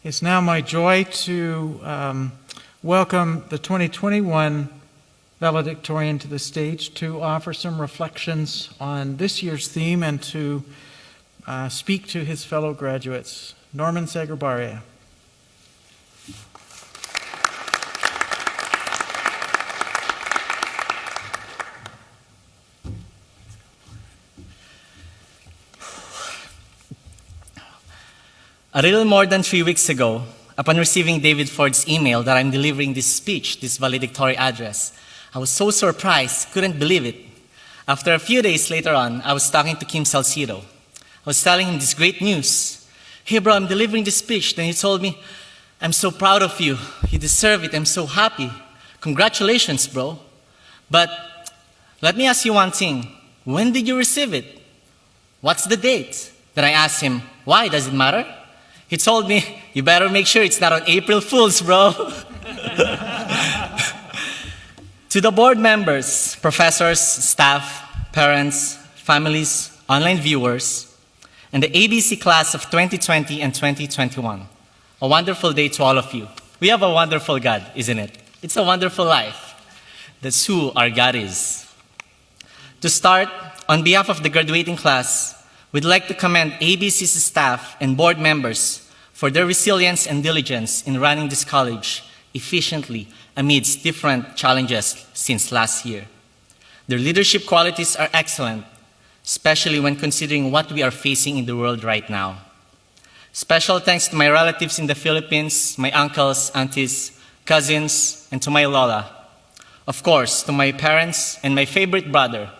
It's now my joy to welcome the 2021 valedictorian to the stage to offer some reflections on this year's theme and to speak to his fellow graduates. Norman Sagarbaria. A little more than 3 weeks ago, upon receiving David Ford's email that I'm delivering this speech, this valedictory address, I was so surprised, couldn't believe it. After a few days later on, I was talking to Kim Salcido. I was telling him this great news. Hey bro, I'm delivering this speech. Then he told me, I'm so proud of you. You deserve it. I'm so happy. Congratulations, bro. But let me ask you one thing. When did you receive it? What's the date? Then I asked him, why? Does it matter? He told me, you better make sure it's not on April Fool's, bro. To the board members, professors, staff, parents, families, online viewers, and the ABC class of 2020 and 2021, a wonderful day to all of you. We have a wonderful God, isn't it? It's a wonderful life. That's who our God is. To start, on behalf of the graduating class, we'd like to commend ABC's staff and board members for their resilience and diligence in running this college efficiently amidst different challenges since last year. Their leadership qualities are excellent, especially when considering what we are facing in the world right now. Special thanks to my relatives in the Philippines, my uncles, aunties, cousins, and to my lola. Of course, to my parents and my favorite brother.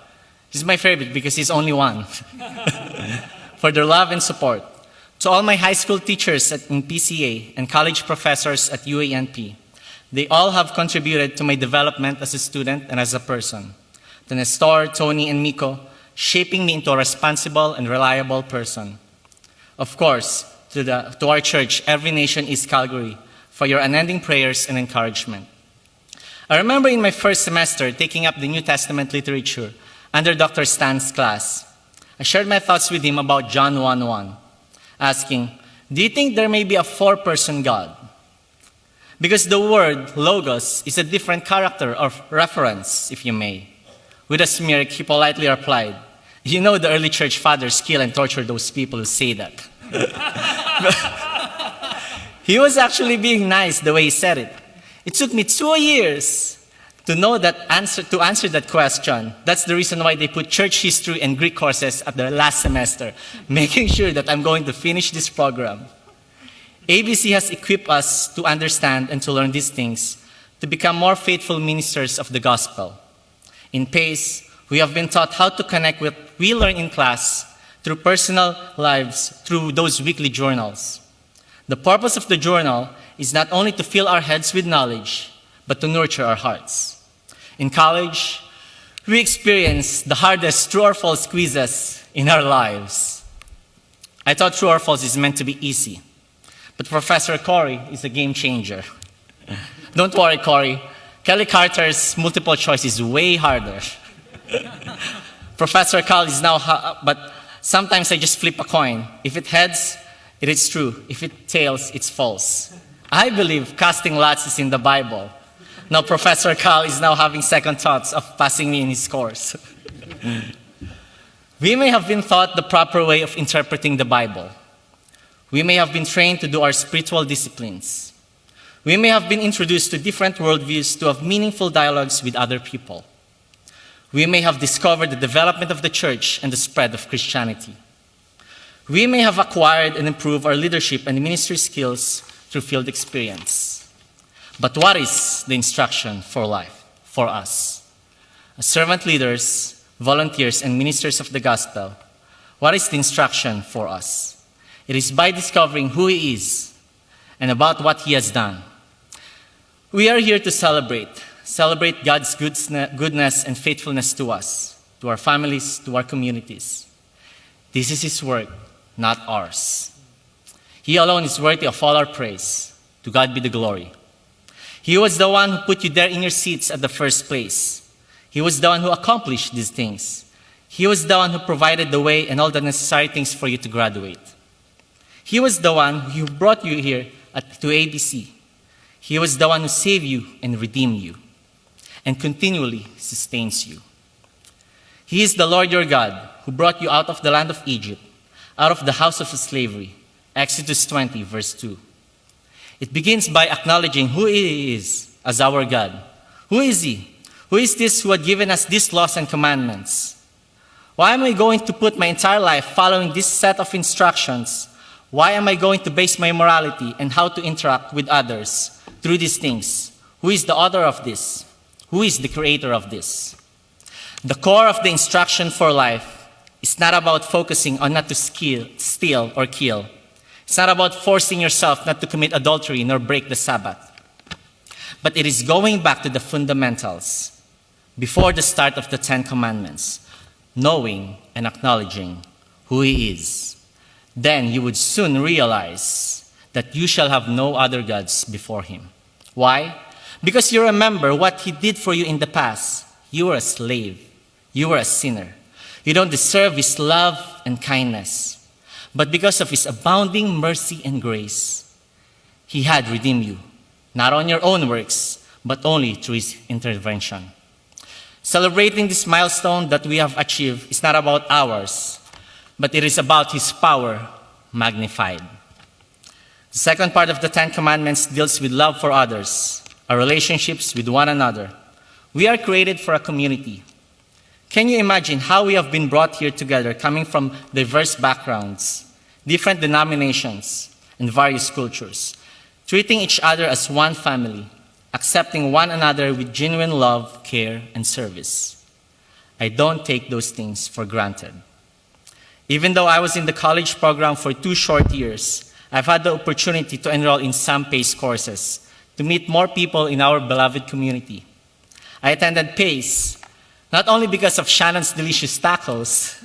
He's my favorite because he's only one. For their love and support. To all my high school teachers in PCA and college professors at UANP. They all have contributed to my development as a student and as a person. To Nestor, Tony, and Miko, shaping me into a responsible and reliable person. Of course, to our church, Every Nation East Calgary, for your unending prayers and encouragement. I remember in my first semester taking up the New Testament literature under Dr. Stan's class. I shared my thoughts with him about John 1:1, asking, do you think there may be a four-person God? Because the word logos is a different character or reference, if you may. With a smirk, he politely replied, you know the early church fathers kill and torture those people who say that. He was actually being nice the way he said it. It took me 2 years to know that to answer that question. That's the reason why they put church history and Greek courses at the last semester, making sure that I'm going to finish this program. ABC has equipped us to understand and to learn these things, to become more faithful ministers of the gospel. In PACE, we have been taught how to connect with what we learn in class through personal lives, through those weekly journals. The purpose of the journal is not only to fill our heads with knowledge, but to nurture our hearts. In college, we experience the hardest true or false quizzes in our lives. I thought true or false is meant to be easy, but Professor Corey is a game changer. Don't worry, Corey. Kelly Carter's multiple choice is way harder. Professor Carl is now, but sometimes I just flip a coin. If it heads, it is true. If it tails, it's false. I believe casting lots is in the Bible. Now Professor Carl is now having second thoughts of passing me in his course. We may have been taught the proper way of interpreting the Bible. We may have been trained to do our spiritual disciplines. We may have been introduced to different worldviews to have meaningful dialogues with other people. We may have discovered the development of the church and the spread of Christianity. We may have acquired and improved our leadership and ministry skills through field experience. But what is the instruction for life, for us? As servant leaders, volunteers, and ministers of the gospel, what is the instruction for us? It is by discovering who He is and about what He has done. We are here to celebrate God's goodness and faithfulness to us, to our families, to our communities. This is His work, not ours. He alone is worthy of all our praise. To God be the glory. He was the one who put you there in your seats at the first place. He was the one who accomplished these things. He was the one who provided the way and all the necessary things for you to graduate. He was the one who brought you here to ABC. He was the one who saved you and redeemed you and continually sustains you. He is the Lord your God who brought you out of the land of Egypt, out of the house of slavery. Exodus 20, verse 2. It begins by acknowledging who He is as our God. Who is He? Who is this who had given us these laws and commandments? Why am I going to put my entire life following this set of instructions? Why am I going to base my morality and how to interact with others through these things? Who is the author of this? Who is the creator of this? The core of the instruction for life is not about focusing on not to steal or kill. It's not about forcing yourself not to commit adultery nor break the Sabbath. But it is going back to the fundamentals before the start of the 10 Commandments, knowing and acknowledging who He is. Then you would soon realize that you shall have no other gods before Him. Why? Because you remember what He did for you in the past. You were a slave. You were a sinner. You don't deserve His love and kindness. But because of His abounding mercy and grace, He had redeemed you, not on your own works, but only through His intervention. Celebrating this milestone that we have achieved is not about ours, but it is about His power magnified. The second part of the 10 Commandments deals with love for others, our relationships with one another. We are created for a community. Can you imagine how we have been brought here together, coming from diverse backgrounds, different denominations, and various cultures, treating each other as one family, accepting one another with genuine love, care, and service? I don't take those things for granted. Even though I was in the college program for 2 short years, I've had the opportunity to enroll in some PACE courses to meet more people in our beloved community. I attended PACE not only because of Shannon's delicious tacos,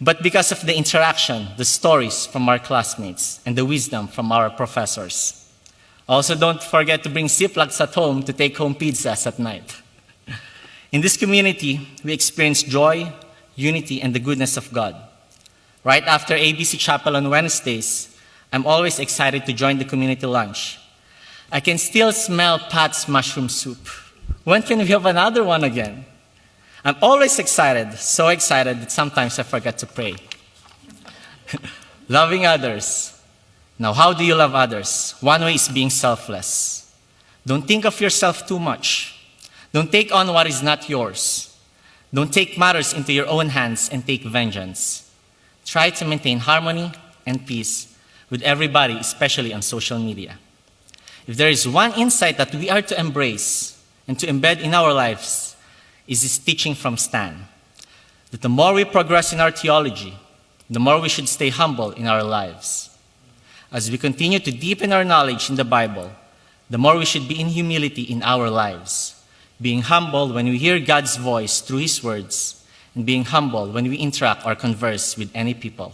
but because of the interaction, the stories from our classmates, and the wisdom from our professors. Also, don't forget to bring Ziplocs at home to take home pizzas at night. In this community, we experience joy, unity, and the goodness of God. Right after ABC Chapel on Wednesdays, I'm always excited to join the community lunch. I can still smell Pat's mushroom soup. When can we have another one again? I'm always excited, so excited that sometimes I forget to pray. Loving others. Now, how do you love others? One way is being selfless. Don't think of yourself too much. Don't take on what is not yours. Don't take matters into your own hands and take vengeance. Try to maintain harmony and peace with everybody, especially on social media. If there is one insight that we are to embrace and to embed in our lives, is this teaching from Stan, that the more we progress in our theology, the more we should stay humble in our lives. As we continue to deepen our knowledge in the Bible, the more we should be in humility in our lives, being humble when we hear God's voice through His words, and being humble when we interact or converse with any people.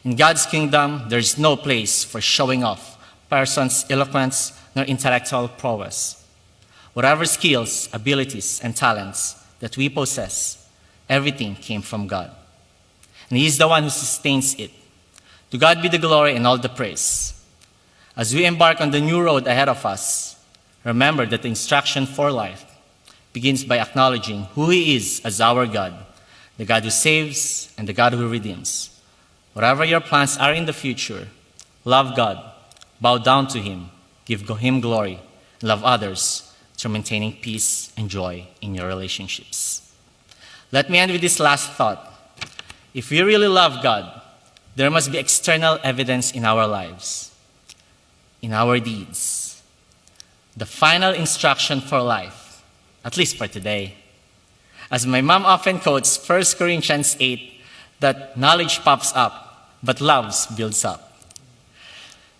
In God's kingdom, there is no place for showing off person's eloquence nor intellectual prowess. Whatever skills, abilities, and talents that we possess, everything came from God. And He is the one who sustains it. To God be the glory and all the praise. As we embark on the new road ahead of us, remember that the instruction for life begins by acknowledging who He is as our God, the God who saves and the God who redeems. Whatever your plans are in the future, love God, bow down to Him, give Him glory, and love others through maintaining peace and joy in your relationships. Let me end with this last thought. If we really love God, there must be external evidence in our lives, in our deeds. The final instruction for life, at least for today. As my mom often quotes 1 Corinthians 8, that knowledge puffs up, but love builds up.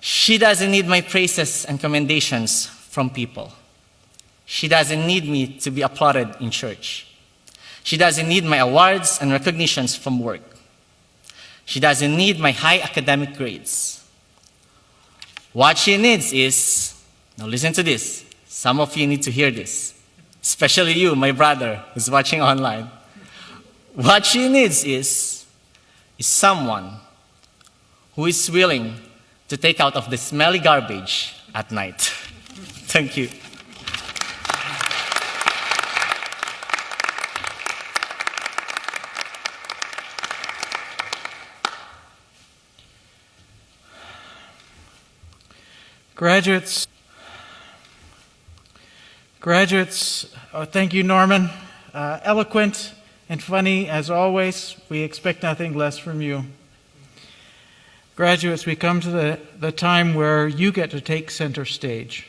She doesn't need my praises and commendations from people. She doesn't need me to be applauded in church. She doesn't need my awards and recognitions from work. She doesn't need my high academic grades. What she needs is, now listen to this. Some of you need to hear this, especially you, my brother, who's watching online. What she needs is someone who is willing to take out of the smelly garbage at night. Thank you. Graduates, thank you, Norman. Eloquent and funny as always. We expect nothing less from you. Graduates, we come to the time where you get to take center stage.